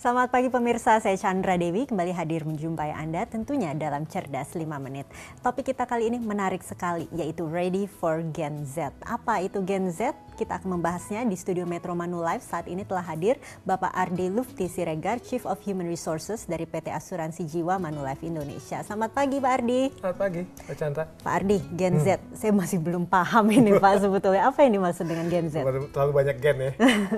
Selamat pagi pemirsa, saya Chandra Dewi kembali hadir menjumpai Anda tentunya dalam Cerdas 5 Menit. Topik kita kali ini menarik sekali, yaitu Ready for Gen Z. Apa itu Gen Z? Kita akan membahasnya di studio Metro Manulife. Saat ini telah hadir Bapak Ardi Lufti Siregar, Chief of Human Resources dari PT Asuransi Jiwa Manulife Indonesia. Selamat pagi Pak Ardi. Selamat pagi Pak Chandra. Pak Ardi, Gen Z, saya masih belum paham ini Pak sebetulnya. Apa yang dimaksud dengan Gen Z? Terlalu banyak gen ya.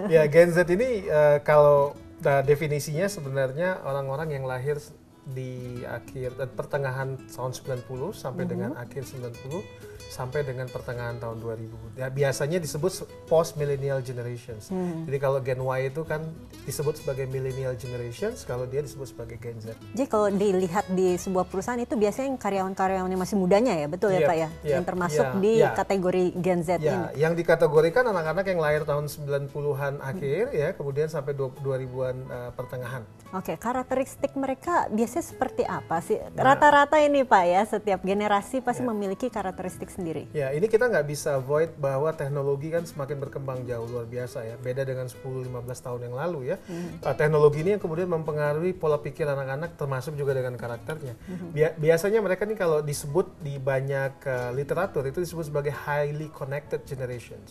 Ya Gen Z ini kalau definisinya sebenarnya orang-orang yang lahir di akhir dan pertengahan tahun 90 sampai dengan akhir 90 sampai dengan pertengahan tahun 2000. Ya, biasanya disebut post millennial generations. Jadi kalau Gen Y itu kan disebut sebagai millennial generations, kalau dia disebut sebagai Gen Z. Jadi kalau dilihat di sebuah perusahaan itu biasanya yang karyawan-karyawan yang masih mudanya ya, betul ya Pak ya? Yang termasuk di kategori Gen Z ini. Yang dikategorikan anak-anak yang lahir tahun 90-an akhir ya, kemudian sampai 2000-an pertengahan. Oke, karakteristik mereka biasanya seperti apa sih? Rata-rata ini Pak ya, setiap generasi pasti memiliki karakteristik sendiri. Ya, ini kita nggak bisa avoid bahwa teknologi kan semakin berkembang jauh luar biasa ya. Beda dengan 10-15 tahun yang lalu ya. Teknologi ini yang kemudian mempengaruhi pola pikir anak-anak termasuk juga dengan karakternya. Biasanya mereka nih kalau disebut di banyak literatur itu disebut sebagai highly connected generations.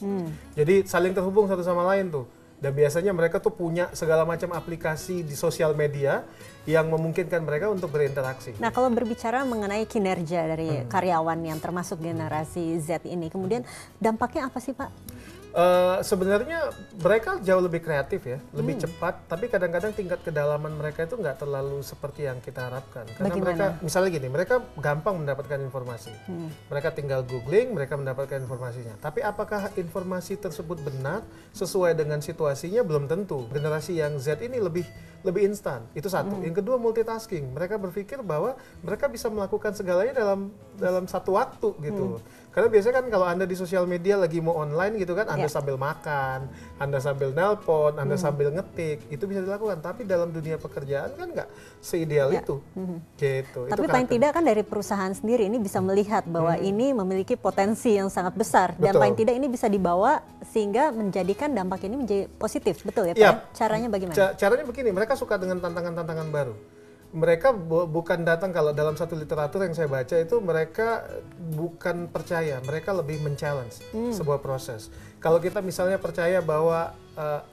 Jadi saling terhubung satu sama lain tuh. Dan biasanya mereka tuh punya segala macam aplikasi di sosial media yang memungkinkan mereka untuk berinteraksi. Nah, kalau berbicara mengenai kinerja dari karyawan yang termasuk generasi Z ini, kemudian dampaknya apa sih Pak? Sebenarnya mereka jauh lebih kreatif ya, lebih cepat, tapi kadang-kadang tingkat kedalaman mereka itu nggak terlalu seperti yang kita harapkan. Karena mereka, misalnya gini, mereka gampang mendapatkan informasi. Mereka tinggal googling, mereka mendapatkan informasinya. Tapi apakah informasi tersebut benar, sesuai dengan situasinya, belum tentu. Generasi yang Z ini lebih instan, itu satu. Yang kedua multitasking, mereka berpikir bahwa mereka bisa melakukan segalanya dalam satu waktu gitu. Karena biasanya kan kalau Anda di sosial media lagi mau online gitu kan, Anda sambil makan, Anda sambil nelpon, Anda sambil ngetik, itu bisa dilakukan. Tapi dalam dunia pekerjaan kan nggak seideal itu. Gitu. Tapi paling tidak kan dari perusahaan sendiri ini bisa melihat bahwa ini memiliki potensi yang sangat besar. Dan paling tidak ini bisa dibawa sehingga menjadikan dampak ini menjadi positif. Betul ya Pak? Ya. Caranya bagaimana? Caranya begini, mereka suka dengan tantangan-tantangan baru. Mereka bukan datang, kalau dalam satu literatur yang saya baca itu mereka bukan percaya, mereka lebih men-challenge sebuah proses. Kalau kita misalnya percaya bahwa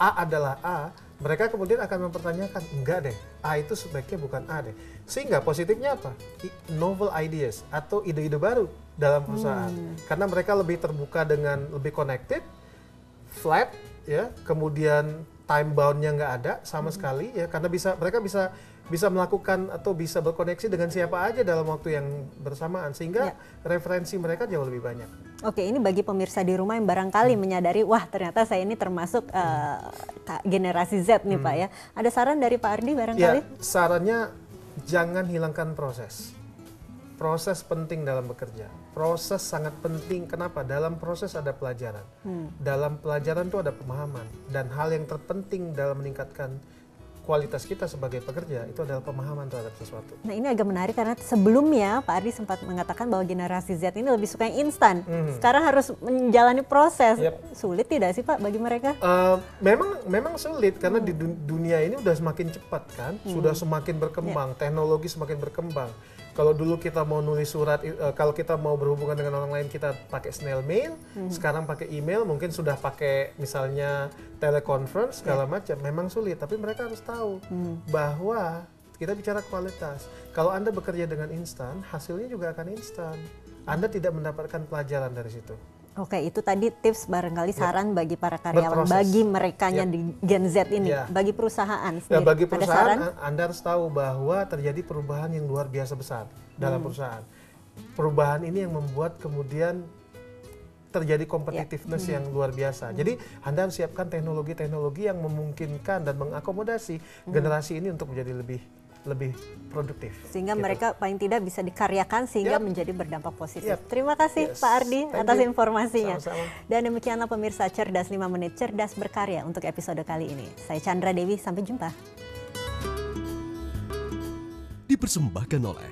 A adalah A, mereka kemudian akan mempertanyakan, enggak deh, A itu sebaiknya bukan A deh. Sehingga positifnya apa? Novel ideas atau ide-ide baru dalam perusahaan. Karena mereka lebih terbuka dengan lebih connected, flat, ya, kemudian time bound-nya nggak ada sama sekali, ya, karena mereka bisa melakukan atau bisa berkoneksi dengan siapa aja dalam waktu yang bersamaan, sehingga referensi mereka jauh lebih banyak. Oke, ini bagi pemirsa di rumah yang barangkali menyadari, wah ternyata saya ini termasuk generasi Z nih Pak ya. Ada saran dari Pak Ardi barangkali? Ya, sarannya jangan hilangkan proses. Proses penting dalam bekerja. Proses sangat penting. Kenapa? Dalam proses ada pelajaran. Dalam pelajaran itu ada pemahaman. Dan hal yang terpenting dalam meningkatkan kualitas kita sebagai pekerja itu adalah pemahaman terhadap sesuatu. Nah, ini agak menarik karena sebelumnya Pak Ardi sempat mengatakan bahwa generasi Z ini lebih suka yang instan. Sekarang harus menjalani proses. Sulit tidak sih Pak bagi mereka? Memang sulit karena di dunia ini udah semakin cepat kan, sudah semakin berkembang, teknologi semakin berkembang. Kalau dulu kita mau nulis surat, kalau kita mau berhubungan dengan orang lain kita pakai snail mail, sekarang pakai email, mungkin sudah pakai misalnya teleconference segala macam. Memang sulit, tapi mereka harus tahu bahwa kita bicara kualitas. Kalau Anda bekerja dengan instan, hasilnya juga akan instan. Anda tidak mendapatkan pelajaran dari situ. Oke, itu tadi tips barangkali saran bagi para karyawan, bagi merekanya di Gen Z ini, bagi perusahaan sendiri. Bagi perusahaan, Anda harus tahu bahwa terjadi perubahan yang luar biasa besar dalam perusahaan. Perubahan ini yang membuat kemudian terjadi competitiveness yang luar biasa. Jadi Anda harus siapkan teknologi-teknologi yang memungkinkan dan mengakomodasi generasi ini untuk menjadi lebih produktif. Sehingga mereka paling tidak bisa dikaryakan sehingga menjadi berdampak positif. Terima kasih Pak Ardi atas informasinya. Sama-sama. Dan demikianlah pemirsa Cerdas 5 Menit, Cerdas Berkarya untuk episode kali ini. Saya Chandra Dewi, sampai jumpa. Dipersembahkan oleh